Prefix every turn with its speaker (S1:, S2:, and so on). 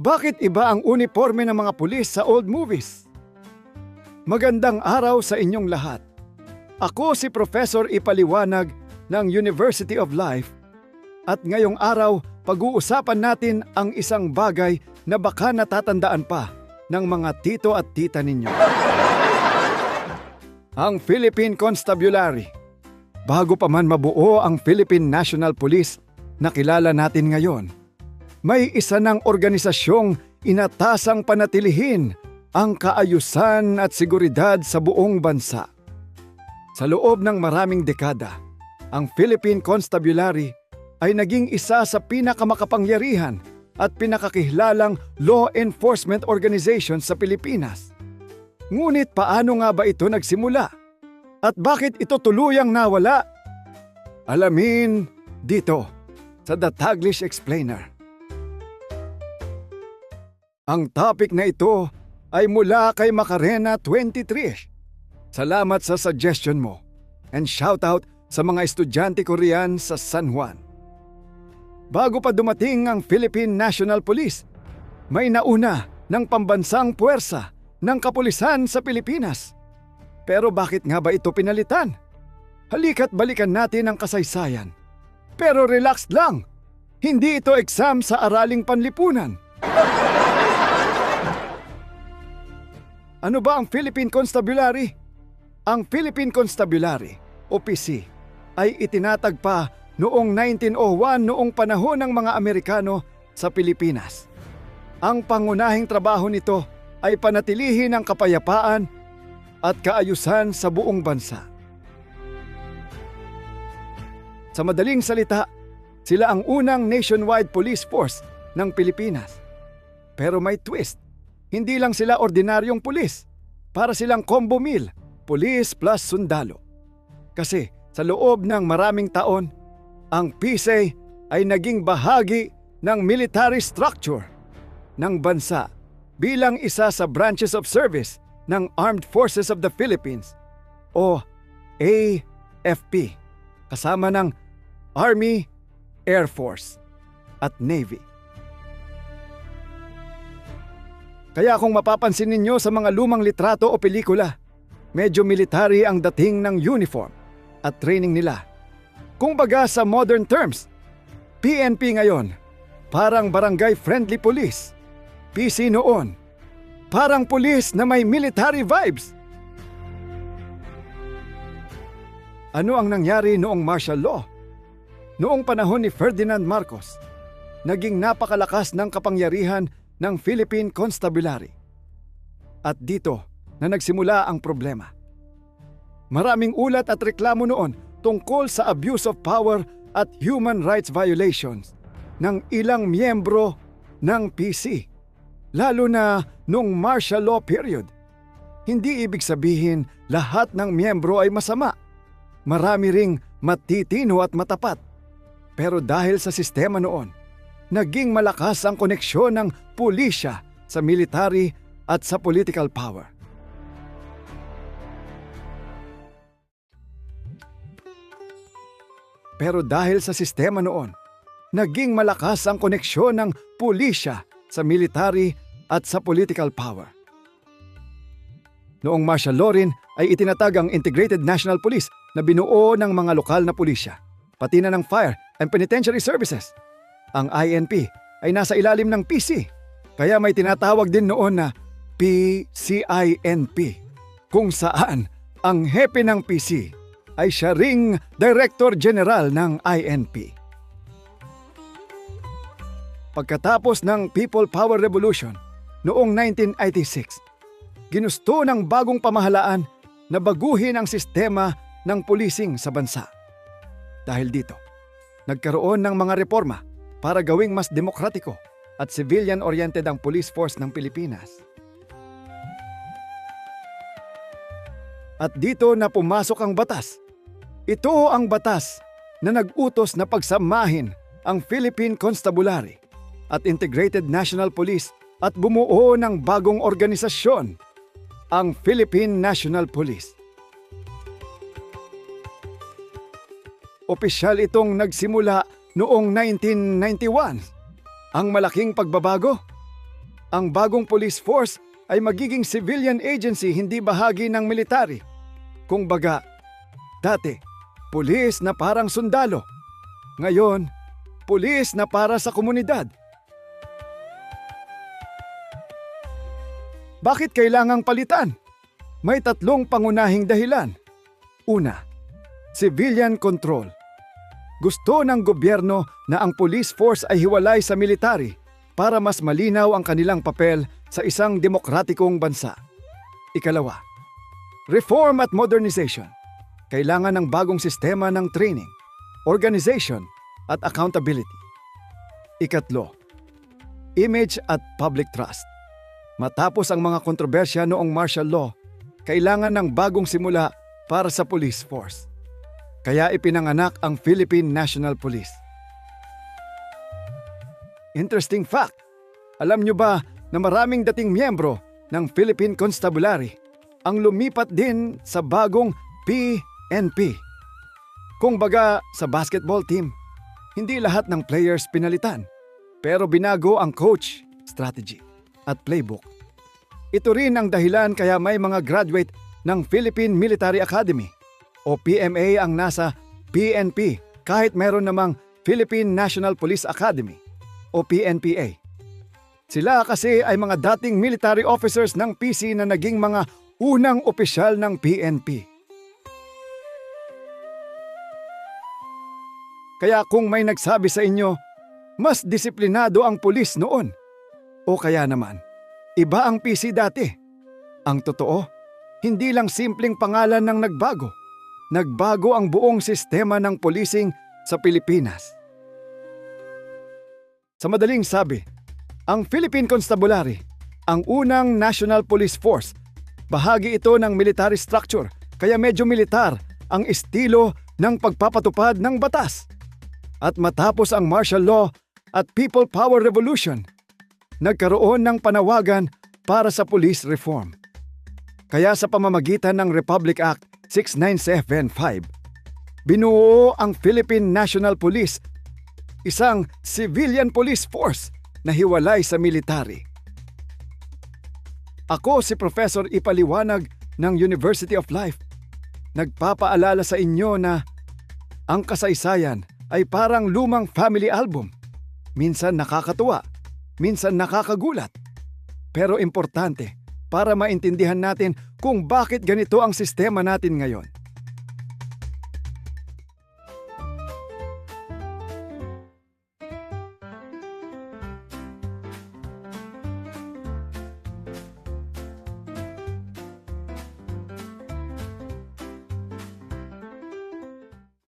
S1: Bakit iba ang uniforme ng mga pulis sa old movies? Magandang araw sa inyong lahat. Ako si Professor Ipaliwanag ng University of Life at ngayong araw pag-uusapan natin ang isang bagay na baka natatandaan pa ng mga tito at tita ninyo. Ang Philippine Constabulary. Bago pa man mabuo ang Philippine National Police na kilala natin ngayon, may isa ng organisasyong inatasang panatilihin ang kaayusan at seguridad sa buong bansa. Sa loob ng maraming dekada, ang Philippine Constabulary ay naging isa sa pinakamakapangyarihan at pinakakilalang law enforcement organization sa Pilipinas. Ngunit paano nga ba ito nagsimula? At bakit ito tuluyang nawala? Alamin dito sa The Taglish Explainer. Ang topic na ito ay mula kay Macarena 23. Salamat sa suggestion mo and shoutout sa mga estudyante ko riyan sa San Juan. Bago pa dumating ang Philippine National Police, may nauna ng pambansang puwersa ng kapulisan sa Pilipinas. Pero bakit nga ba ito pinalitan? Halika't balikan natin ang kasaysayan. Pero relax lang, hindi ito exam sa araling panlipunan. Ano ba ang Philippine Constabulary? Ang Philippine Constabulary o PC ay itinatag pa noong 1901 noong panahon ng mga Amerikano sa Pilipinas. Ang pangunahing trabaho nito ay panatilihin ang kapayapaan at kaayusan sa buong bansa. Sa madaling salita, sila ang unang nationwide police force ng Pilipinas. Pero may twist. Hindi lang sila ordinaryong pulis, para silang combo meal, pulis plus sundalo. Kasi sa loob ng maraming taon, ang PSA ay naging bahagi ng military structure ng bansa bilang isa sa branches of service ng Armed Forces of the Philippines o AFP, kasama ng Army, Air Force at Navy. Kaya kung mapapansin ninyo sa mga lumang litrato o pelikula, medyo military ang dating ng uniform at training nila. Kung baga sa modern terms, PNP ngayon, parang barangay-friendly police. PC noon, parang police na may military vibes. Ano ang nangyari noong martial law? Noong panahon ni Ferdinand Marcos, naging napakalakas ng kapangyarihan ng Philippine Constabulary. At dito na nagsimula ang problema. Maraming ulat at reklamo noon tungkol sa abuse of power at human rights violations ng ilang miyembro ng PC, lalo na noong martial law period. Hindi ibig sabihin lahat ng miyembro ay masama. Marami ring matitino at matapat. Pero dahil sa sistema noon, naging malakas ang koneksyon ng pulisya sa military at sa political power. Pero dahil sa sistema noon, naging malakas ang koneksyon ng pulisya sa military at sa political power. Noong martial law rin ay itinatag ang Integrated National Police na binuo ng mga lokal na pulisya, pati na ng Fire and Penitentiary Services. Ang INP ay nasa ilalim ng PC, kaya may tinatawag din noon na PCINP, kung saan ang hepe ng PC ay siya ring Director General ng INP. Pagkatapos ng People Power Revolution noong 1986, ginusto ng bagong pamahalaan na baguhin ang sistema ng policing sa bansa. Dahil dito, nagkaroon ng mga reforma para gawing mas demokratiko at civilian-oriented ang police force ng Pilipinas. At dito na pumasok ang batas. Ito ang batas na nag-utos na pagsamahin ang Philippine Constabulary at Integrated National Police at bumuo ng bagong organisasyon, ang Philippine National Police. Opisyal itong nagsimula noong 1991. Ang malaking pagbabago? Ang bagong police force ay magiging civilian agency, hindi bahagi ng military. Kung baga, dati, pulis na parang sundalo. Ngayon, pulis na para sa komunidad. Bakit kailangang palitan? May 3 pangunahing dahilan. Una, civilian control. Gusto ng gobyerno na ang police force ay hiwalay sa military para mas malinaw ang kanilang papel sa isang demokratikong bansa. Ikalawa, reform at modernization. Kailangan ng bagong sistema ng training, organization at accountability. Ikatlo, image at public trust. Matapos ang mga kontrobersya noong martial law, kailangan ng bagong simula para sa police force. Kaya ipinanganak ang Philippine National Police. Interesting fact, alam nyo ba na maraming dating miyembro ng Philippine Constabulary ang lumipat din sa bagong PNP? Kung baga sa basketball team, hindi lahat ng players pinalitan, pero binago ang coach, strategy, at playbook. Ito rin ang dahilan kaya may mga graduate ng Philippine Military Academy o PMA ang nasa PNP kahit meron namang Philippine National Police Academy o PNPA. Sila kasi ay mga dating military officers ng PC na naging mga unang opisyal ng PNP. Kaya kung may nagsabi sa inyo, mas disiplinado ang pulis noon, o kaya naman, iba ang PC dati. Ang totoo, hindi lang simpleng pangalan ng nagbago. Nagbago ang buong sistema ng policing sa Pilipinas. Sa madaling sabi, ang Philippine Constabulary, ang unang National Police Force, bahagi ito ng military structure, kaya medyo militar ang estilo ng pagpapatupad ng batas. At matapos ang martial law at people power revolution, nagkaroon ng panawagan para sa police reform. Kaya sa pamamagitan ng Republic Act 6975, binuo ang Philippine National Police, isang civilian police force na hiwalay sa military. Ako si Professor Ipaliwanag ng University of Life. Nagpapaalala sa inyo na ang kasaysayan ay parang lumang family album. Minsan nakakatuwa, minsan nakakagulat. Pero importante para maintindihan natin kung bakit ganito ang sistema natin ngayon.